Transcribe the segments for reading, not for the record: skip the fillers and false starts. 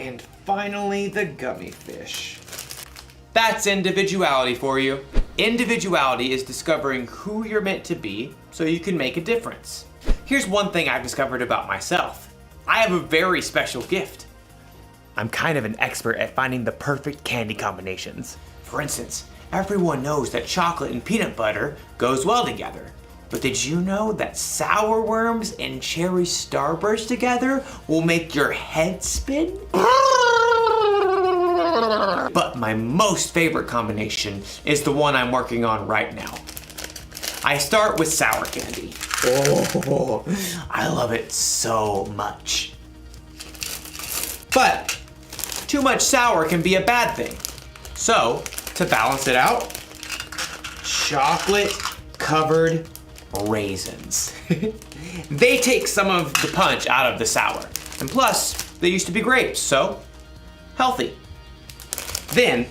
And finally, the gummy fish. That's individuality for you. Individuality is discovering who you're meant to be so you can make a difference. Here's one thing I've discovered about myself. I have a very special gift. I'm kind of an expert at finding the perfect candy combinations. For instance, everyone knows that chocolate and peanut butter goes well together. But did you know that sour worms and cherry starburst together will make your head spin? But my most favorite combination is the one I'm working on right now. I start with sour candy. Oh, I love it so much. But too much sour can be a bad thing. So, to balance it out, chocolate covered raisins. They take some of the punch out of the sour. And plus, they used to be grapes, so healthy. Then,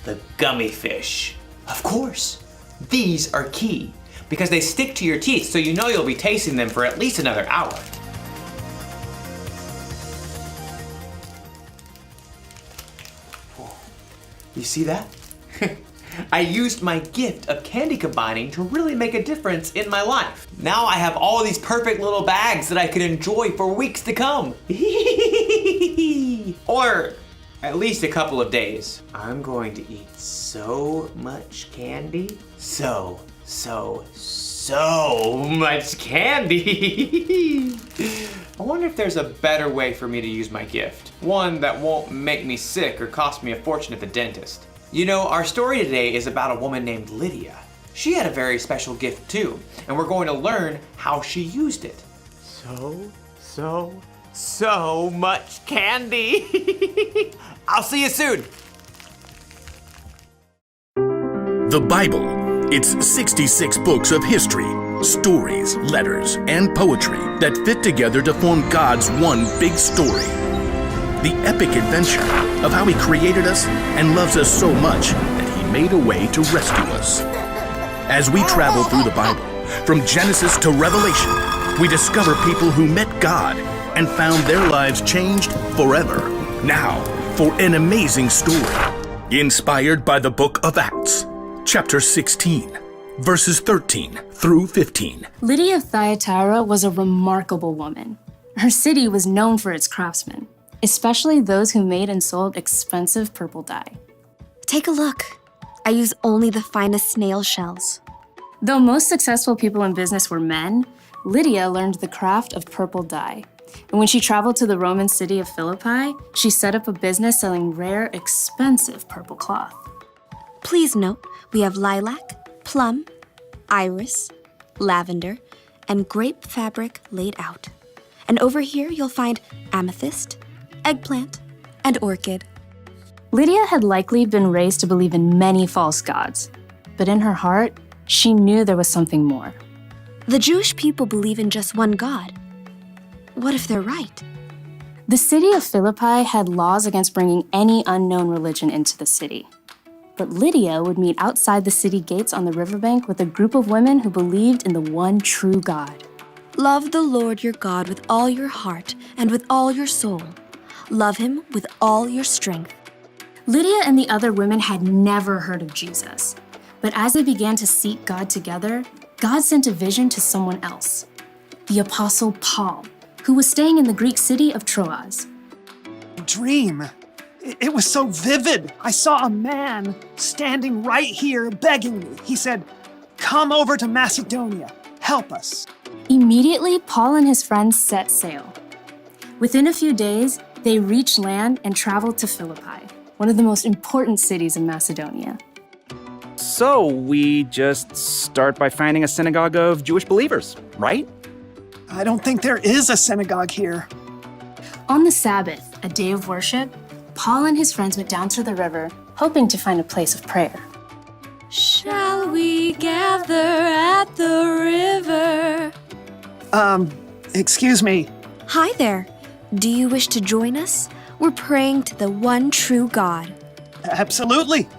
the gummy fish. Of course, these are key because they stick to your teeth, so you know you'll be tasting them for at least another hour. You see that? I used my gift of candy combining to really make a difference in my life. Now I have all these perfect little bags that I can enjoy for weeks to come. Or at least a couple of days. I'm going to eat so much candy. So much candy. I wonder if there's a better way for me to use my gift. One that won't make me sick or cost me a fortune at the dentist. You know, our story today is about a woman named Lydia. She had a very special gift too, and we're going to learn how she used it. So much candy. I'll see you soon. The Bible. It's 66 books of history, stories, letters, and poetry that fit together to form God's one big story. The epic adventure of how He created us and loves us so much that He made a way to rescue us. As we travel through the Bible, from Genesis to Revelation, we discover people who met God and found their lives changed forever. Now, for an amazing story, inspired by the book of Acts, chapter 16, verses 13 through 15. Lydia of Thyatira was a remarkable woman. Her city was known for its craftsmen, especially those who made and sold expensive purple dye. Take a look. I use only the finest snail shells. Though most successful people in business were men, Lydia learned the craft of purple dye. And when she traveled to the Roman city of Philippi, she set up a business selling rare, expensive purple cloth. Please note, we have lilac, plum, iris, lavender, and grape fabric laid out. And over here you'll find amethyst, eggplant, and orchid. Lydia had likely been raised to believe in many false gods, but in her heart, she knew there was something more. The Jewish people believe in just one God. What if they're right? The city of Philippi had laws against bringing any unknown religion into the city. But Lydia would meet outside the city gates on the riverbank with a group of women who believed in the one true God. Love the Lord your God with all your heart and with all your soul. Love Him with all your strength. Lydia and the other women had never heard of Jesus. But as they began to seek God together, God sent a vision to someone else, the Apostle Paul, who was staying in the Greek city of Troas. Dream. It was so vivid. I saw a man standing right here begging me. He said, "Come over to Macedonia. Help us." Immediately, Paul and his friends set sail. Within a few days, they reached land and traveled to Philippi, one of the most important cities in Macedonia. So we just start by finding a synagogue of Jewish believers, right? I don't think there is a synagogue here. On the Sabbath, a day of worship, Paul and his friends went down to the river, hoping to find a place of prayer. Shall we gather at the river? Excuse me. Hi there. Do you wish to join us? We're praying to the one true God. Absolutely.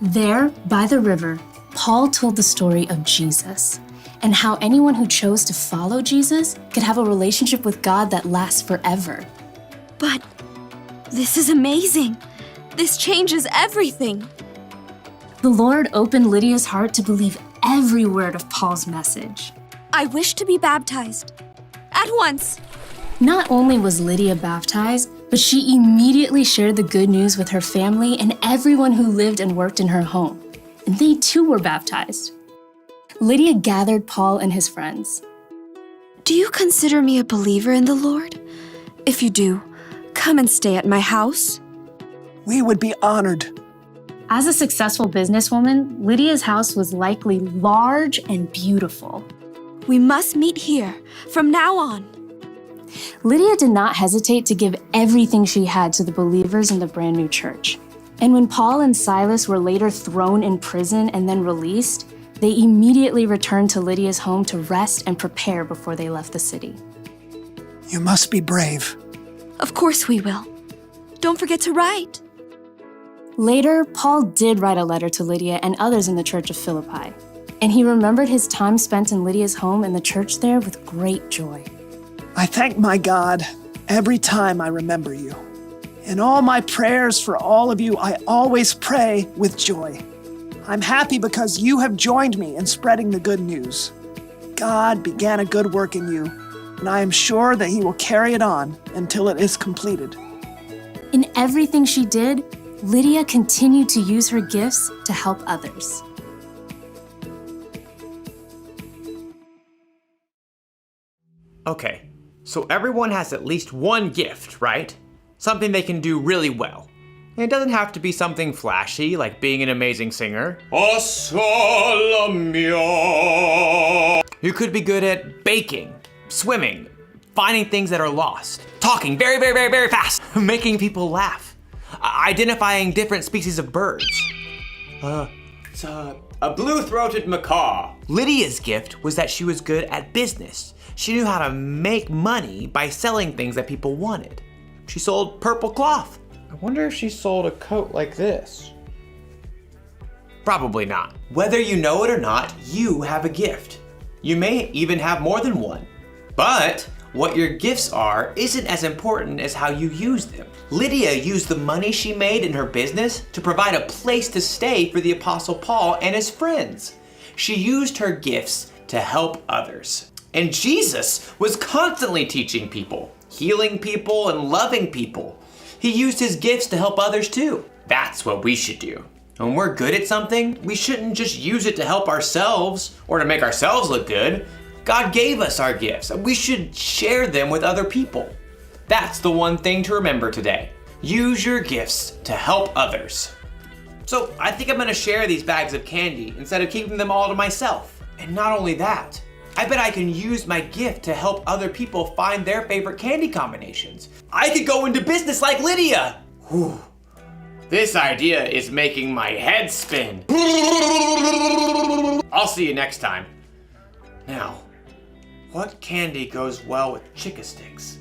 There, by the river, Paul told the story of Jesus and how anyone who chose to follow Jesus could have a relationship with God that lasts forever. But This is amazing. This changes everything. The Lord opened Lydia's heart to believe every word of Paul's message. I wish to be baptized. At once. Not only was Lydia baptized, but she immediately shared the good news with her family and everyone who lived and worked in her home. And they too were baptized. Lydia gathered Paul and his friends. Do you consider me a believer in the Lord? If you do, come and stay at my house. We would be honored. As a successful businesswoman, Lydia's house was likely large and beautiful. We must meet here from now on. Lydia did not hesitate to give everything she had to the believers in the brand new church. And when Paul and Silas were later thrown in prison and then released, they immediately returned to Lydia's home to rest and prepare before they left the city. You must be brave. Of course we will. Don't forget to write. Later, Paul did write a letter to Lydia and others in the church of Philippi, and he remembered his time spent in Lydia's home and the church there with great joy. I thank my God every time I remember you. In all my prayers for all of you, I always pray with joy. I'm happy because you have joined me in spreading the good news. God began a good work in you, and I am sure that he will carry it on until it is completed. In everything she did, Lydia continued to use her gifts to help others. Okay, so everyone has at least one gift, right? Something they can do really well. And it doesn't have to be something flashy, like being an amazing singer. O sole mio. You could be good at baking, swimming, finding things that are lost, talking very, very, very, very fast, making people laugh, identifying different species of birds. It's a blue-throated macaw. Lydia's gift was that she was good at business. She knew how to make money by selling things that people wanted. She sold purple cloth. I wonder if she sold a coat like this. Probably not. Whether you know it or not, you have a gift. You may even have more than one. But what your gifts are isn't as important as how you use them. Lydia used the money she made in her business to provide a place to stay for the Apostle Paul and his friends. She used her gifts to help others. And Jesus was constantly teaching people, healing people, and loving people. He used his gifts to help others too. That's what we should do. When we're good at something, we shouldn't just use it to help ourselves or to make ourselves look good. God gave us our gifts, and we should share them with other people. That's the one thing to remember today. Use your gifts to help others. So I think I'm gonna share these bags of candy instead of keeping them all to myself. And not only that, I bet I can use my gift to help other people find their favorite candy combinations. I could go into business like Lydia. Whew. This idea is making my head spin. I'll see you next time. Now, what candy goes well with Chick-a-Sticks?